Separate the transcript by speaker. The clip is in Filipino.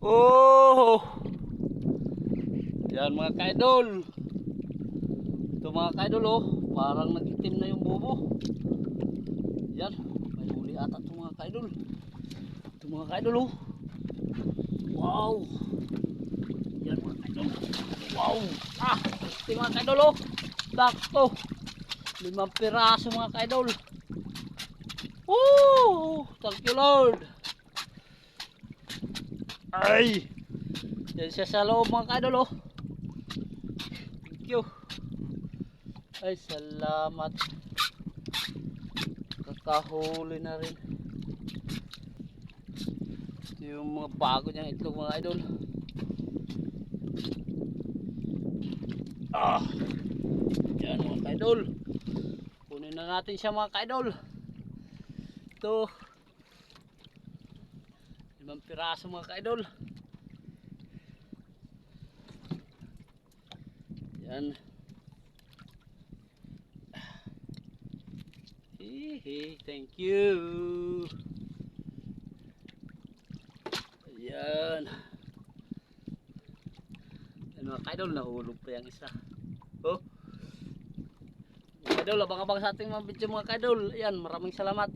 Speaker 1: Oh! Yan mga kaidol. Ito mga kaidol oh, parang nag-itim na yung bubo. Yan, may huli ata ito mga kaidol. Ito mga kaidol oh. Wow! Yan mga kaidol. Wow! Ah! Ito mga kaidol oh. Sakto. 5 piraso mga kaidol. Woo! Thank you Lord. Ay! Yan siya sa loob mga kaidol oh. Thank you. Ay salamat. Kakahuli na rin. Ito yung mga bago niyang itlog mga idol. Ah! Yan mga kaidol. Kunin na natin siya mga kaidol. Ito 5 piraso mga kaidol. Yan. Hihi, thank you. Ayan. Yan mga kaidol, nahulog pa yung isa. Oh. Mga kaidol, abang-abang sa ating mga video mga kaidol. Ayan, maraming salamat.